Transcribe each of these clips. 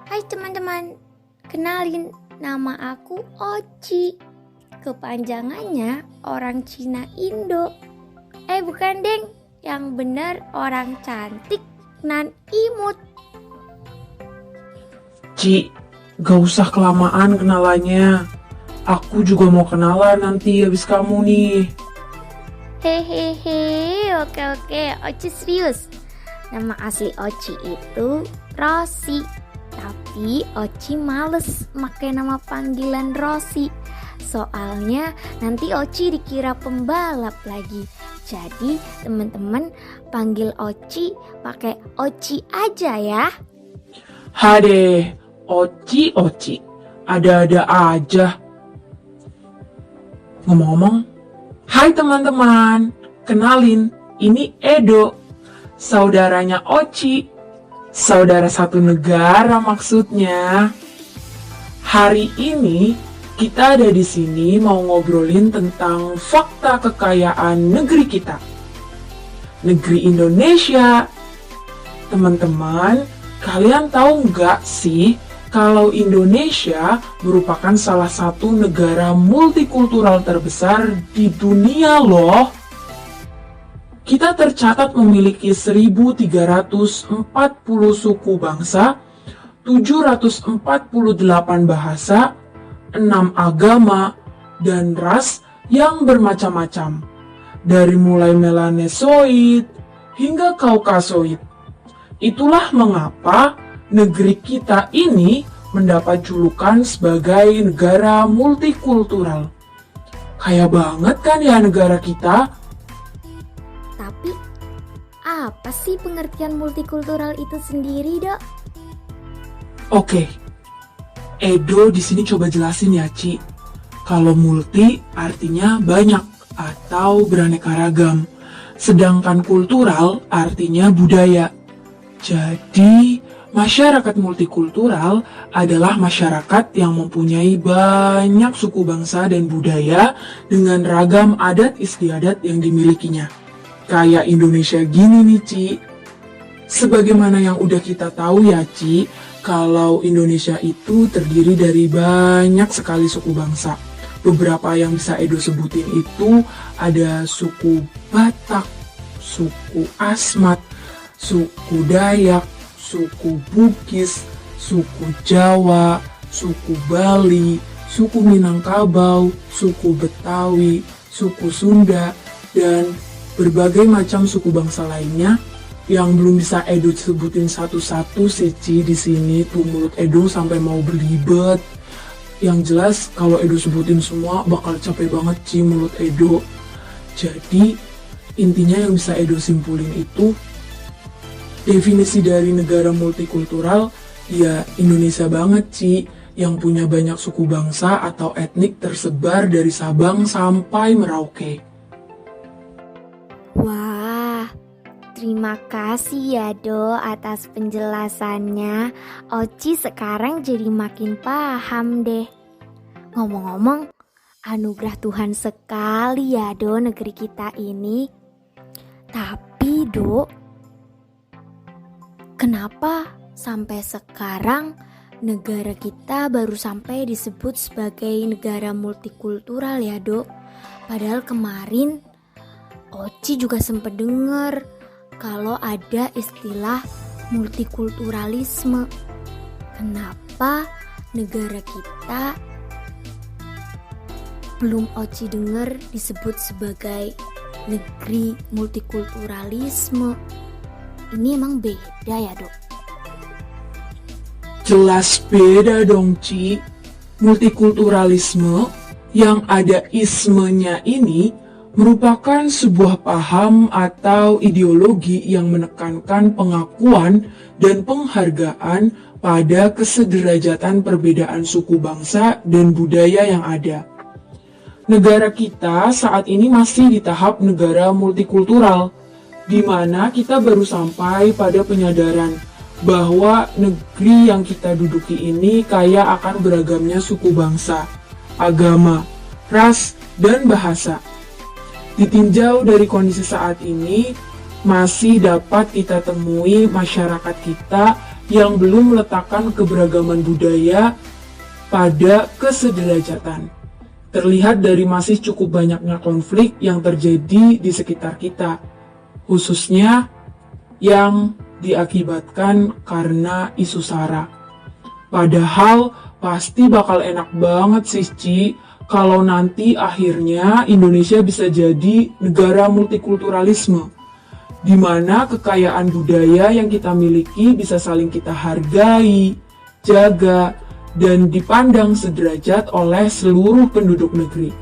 Hai teman-teman, kenalin nama aku Oci. Kepanjangannya orang Cina Indo. Bukan deng, yang benar orang cantik nan imut. Ci, gak usah kelamaan kenalannya. Aku juga mau kenalan nanti habis kamu nih. Hehehe, oke, Oci serius. Nama asli Oci itu Rosi. Tapi Oci males pakai nama panggilan Rosi. Soalnya nanti Oci dikira pembalap lagi. Jadi teman-teman panggil Oci pakai Oci aja ya. Hade, Oci, ada-ada aja. Ngomong-ngomong, hai teman-teman, kenalin, ini Edo, saudaranya Oci, saudara satu negara maksudnya. Hari ini kita ada di sini mau ngobrolin tentang fakta kekayaan negeri kita, negeri Indonesia. Teman-teman, kalian tahu nggak sih kalau Indonesia merupakan salah satu negara multikultural terbesar di dunia loh. Kita tercatat memiliki 1.340 suku bangsa, 748 bahasa, 6 agama, dan ras yang bermacam-macam. Dari mulai Melanesoid hingga Kaukasoid. Itulah mengapa negeri kita ini mendapat julukan sebagai negara multikultural. Kaya banget kan ya negara kita? Tapi apa sih pengertian multikultural itu sendiri, Dok? Oke, Edo di sini coba jelasin ya, Ci. Kalau multi artinya banyak atau beraneka ragam, sedangkan kultural artinya budaya. Jadi, masyarakat multikultural adalah masyarakat yang mempunyai banyak suku bangsa dan budaya dengan ragam adat istiadat yang dimilikinya. Kayak Indonesia gini nih, Ci. Sebagaimana yang udah kita tahu ya, Ci, kalau Indonesia itu terdiri dari banyak sekali suku bangsa. Beberapa yang bisa Edo sebutin itu ada suku Batak, suku Asmat, suku Dayak, suku Bugis, suku Jawa, suku Bali, suku Minangkabau, suku Betawi, suku Sunda, dan berbagai macam suku bangsa lainnya yang belum bisa Edo sebutin satu-satu sih, Ci. Di sini tuh mulut Edo sampai mau belibet. Yang jelas kalau Edo sebutin semua bakal capek banget, Ci, mulut Edo. Jadi intinya yang bisa Edo simpulin itu definisi dari negara multikultural ya Indonesia banget, Ci, yang punya banyak suku bangsa atau etnik tersebar dari Sabang sampai Merauke. Wah, terima kasih ya, Do, atas penjelasannya. Oci sekarang jadi makin paham deh. Ngomong-ngomong, anugerah Tuhan sekali ya, Do, negeri kita ini. Tapi, Do, kenapa sampai sekarang negara kita baru sampai disebut sebagai negara multikultural ya, Dok? Padahal kemarin Oci juga sempat dengar kalau ada istilah multikulturalisme. Kenapa negara kita belum Oci dengar disebut sebagai negeri multikulturalisme? Ini emang beda ya, Dok? Jelas beda dong, Ci. Multikulturalisme yang ada ismenya ini merupakan sebuah paham atau ideologi yang menekankan pengakuan dan penghargaan pada kesederajatan perbedaan suku bangsa dan budaya yang ada. Negara kita saat ini masih di tahap negara multikultural, di mana kita baru sampai pada penyadaran bahwa negeri yang kita duduki ini kaya akan beragamnya suku bangsa, agama, ras, dan bahasa. Ditinjau dari kondisi saat ini, masih dapat kita temui masyarakat kita yang belum meletakkan keberagaman budaya pada kesederajatan. Terlihat dari masih cukup banyaknya konflik yang terjadi di sekitar kita, khususnya yang diakibatkan karena isu SARA. Padahal pasti bakal enak banget sih Ci, kalau nanti akhirnya Indonesia bisa jadi negara multikulturalisme, di mana kekayaan budaya yang kita miliki bisa saling kita hargai, jaga, dan dipandang sederajat oleh seluruh penduduk negeri.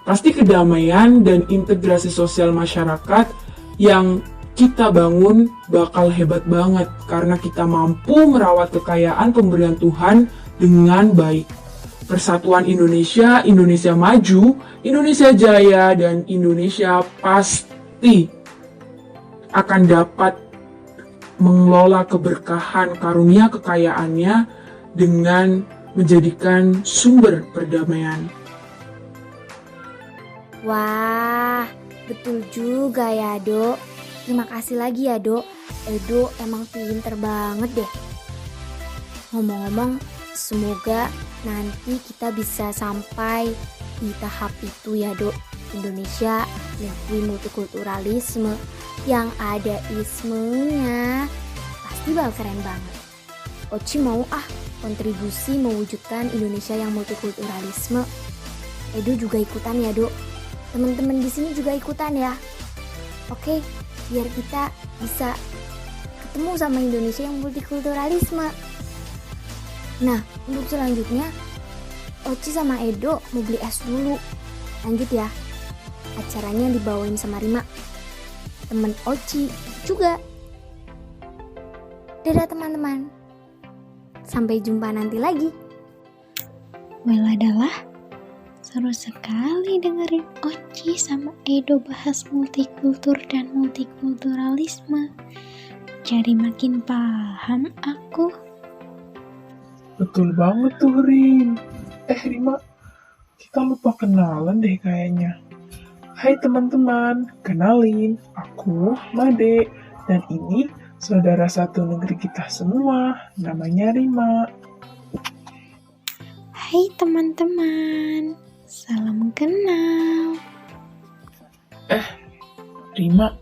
Pasti kedamaian dan integrasi sosial masyarakat yang kita bangun bakal hebat banget karena kita mampu merawat kekayaan pemberian Tuhan dengan baik. Persatuan Indonesia, Indonesia maju, Indonesia jaya, dan Indonesia pasti akan dapat mengelola keberkahan karunia kekayaannya dengan menjadikan sumber perdamaian. Wah, betul juga ya, Dok. Terima kasih lagi ya, Dok. Edo emang pinter banget deh. Ngomong-ngomong, semoga nanti kita bisa sampai di tahap itu ya, Dok. Indonesia negeri multikulturalisme yang ada ismenya. Pasti bakal keren banget. Oci mau kontribusi mewujudkan Indonesia yang multikulturalisme. Edo juga ikutan ya, Dok. Teman-teman di sini juga ikutan ya. Oke, biar kita bisa ketemu sama Indonesia yang multikulturalisme. Nah, untuk selanjutnya Oci sama Edo mau beli es dulu. Lanjut ya. Acaranya dibawain sama Rima, temen Oci juga. Dadah teman-teman. Sampai jumpa nanti lagi. Well adalah seru sekali dengerin Oci sama Edo bahas multikultur dan multikulturalisme. Jadi makin paham aku. Betul banget tuh Rin. Rima, kita lupa kenalan deh kayaknya. Hai teman-teman, kenalin, aku Made, dan ini saudara satu negeri kita semua, namanya Rima. Hai teman-teman, salam kenal. Rima,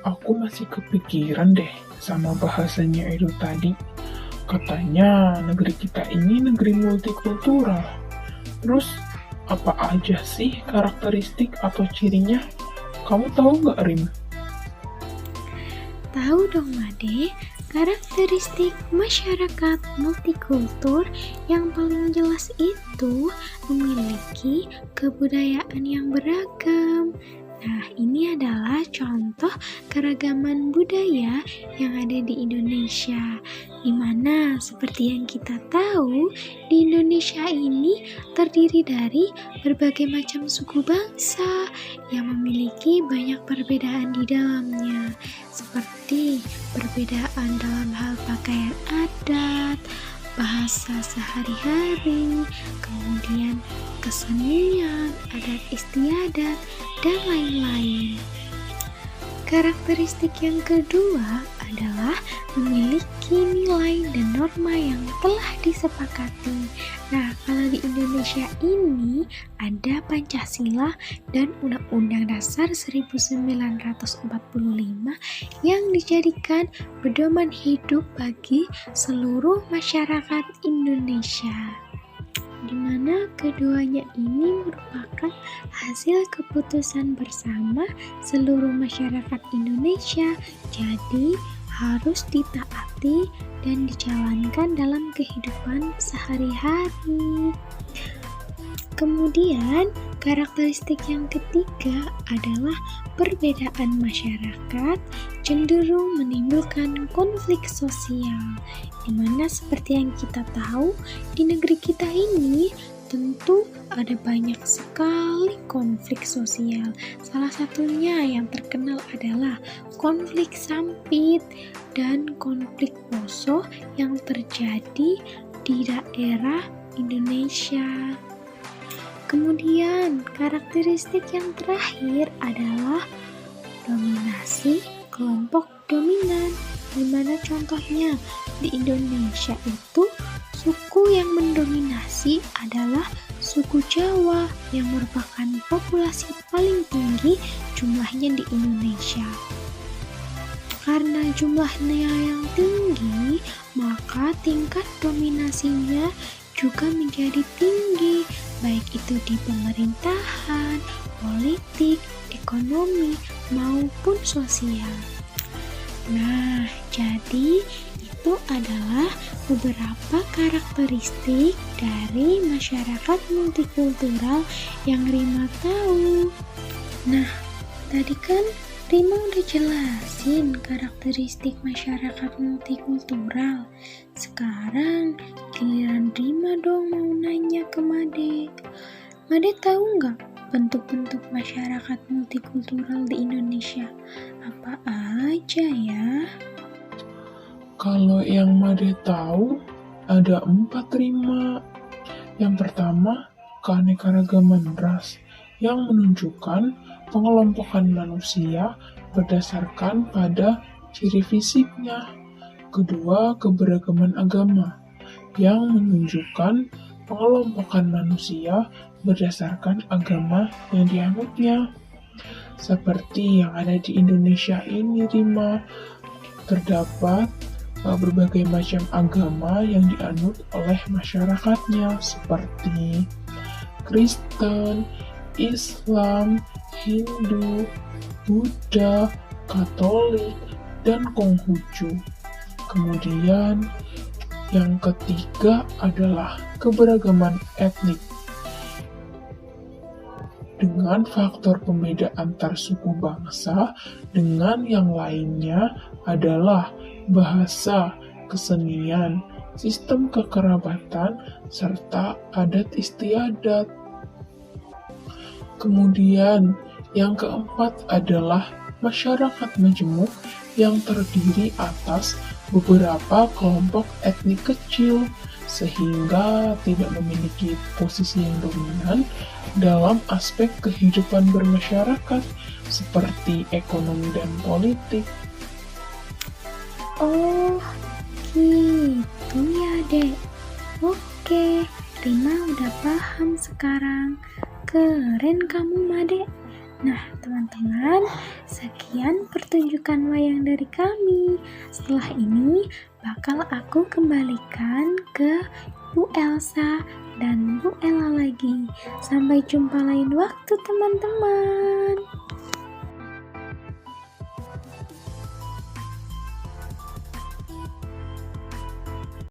aku masih kepikiran deh sama bahasanya Edo tadi. Katanya negeri kita ini negeri multikultural. Terus, apa aja sih karakteristik atau cirinya? Kamu tahu nggak, Rim? Tahu dong Made, karakteristik masyarakat multikultur yang paling jelas itu memiliki kebudayaan yang beragam. Nah, ini adalah contoh keragaman budaya yang ada di Indonesia, di mana seperti yang kita tahu, di Indonesia ini terdiri dari berbagai macam suku bangsa yang memiliki banyak perbedaan di dalamnya, seperti perbedaan dalam hal pakaian adat, bahasa sehari-hari, kemudian kesenian, adat istiadat, dan lain-lain. Karakteristik yang kedua adalah memiliki nilai dan norma yang telah disepakati. Nah, kalau di Indonesia ini ada Pancasila dan Undang-Undang Dasar 1945 yang dijadikan pedoman hidup bagi seluruh masyarakat Indonesia, di mana keduanya ini merupakan hasil keputusan bersama seluruh masyarakat Indonesia, jadi harus ditaati dan dijalankan dalam kehidupan sehari-hari. Kemudian, karakteristik yang ketiga adalah perbedaan masyarakat cenderung menimbulkan konflik sosial, di mana seperti yang kita tahu, di negeri kita ini tentu ada banyak sekali konflik sosial. Salah satunya yang terkenal adalah konflik Sampit dan konflik Poso yang terjadi di daerah Indonesia. Kemudian, karakteristik yang terakhir adalah dominasi kelompok dominan. Gimana contohnya? Di Indonesia itu suku yang mendominasi adalah suku Jawa yang merupakan populasi paling tinggi jumlahnya di Indonesia. Karena jumlahnya yang tinggi, maka tingkat dominasinya juga menjadi tinggi, baik itu di pemerintahan, politik, ekonomi, maupun sosial. Nah, jadi itu adalah beberapa karakteristik dari masyarakat multikultural yang Rima tahu. Nah, tadi kan Rima udah jelasin karakteristik masyarakat multikultural. Sekarang giliran Rima dong mau nanya ke Made. Made tahu nggak bentuk-bentuk masyarakat multikultural di Indonesia? Apa aja ya? Kalau yang Made tahu, ada 4 Rima. Yang pertama, keanekaragaman ras yang menunjukkan pengelompokan manusia berdasarkan pada ciri fisiknya. Kedua, keberagaman agama yang menunjukkan pengelompokan manusia berdasarkan agama yang dianutnya. Seperti yang ada di Indonesia ini, Rima, terdapat berbagai macam agama yang dianut oleh masyarakatnya seperti Kristen, Islam, Hindu, Buddha, Katolik, dan Konghucu. Kemudian yang ketiga adalah keberagaman etnik dengan faktor pembeda antar suku bangsa dengan yang lainnya adalah bahasa, kesenian, sistem kekerabatan, serta adat istiadat. Kemudian yang keempat adalah masyarakat majemuk yang terdiri atas beberapa kelompok etnik kecil sehingga tidak memiliki posisi yang dominan dalam aspek kehidupan bermasyarakat seperti ekonomi dan politik. Oh, gitu ya, Dek. Oke, Rima udah paham sekarang. Keren kamu, Made. Nah, teman-teman, sekian pertunjukan wayang dari kami. Setelah ini, bakal aku kembalikan ke Bu Elsa dan Bu Ella lagi. Sampai jumpa lain waktu, teman-teman.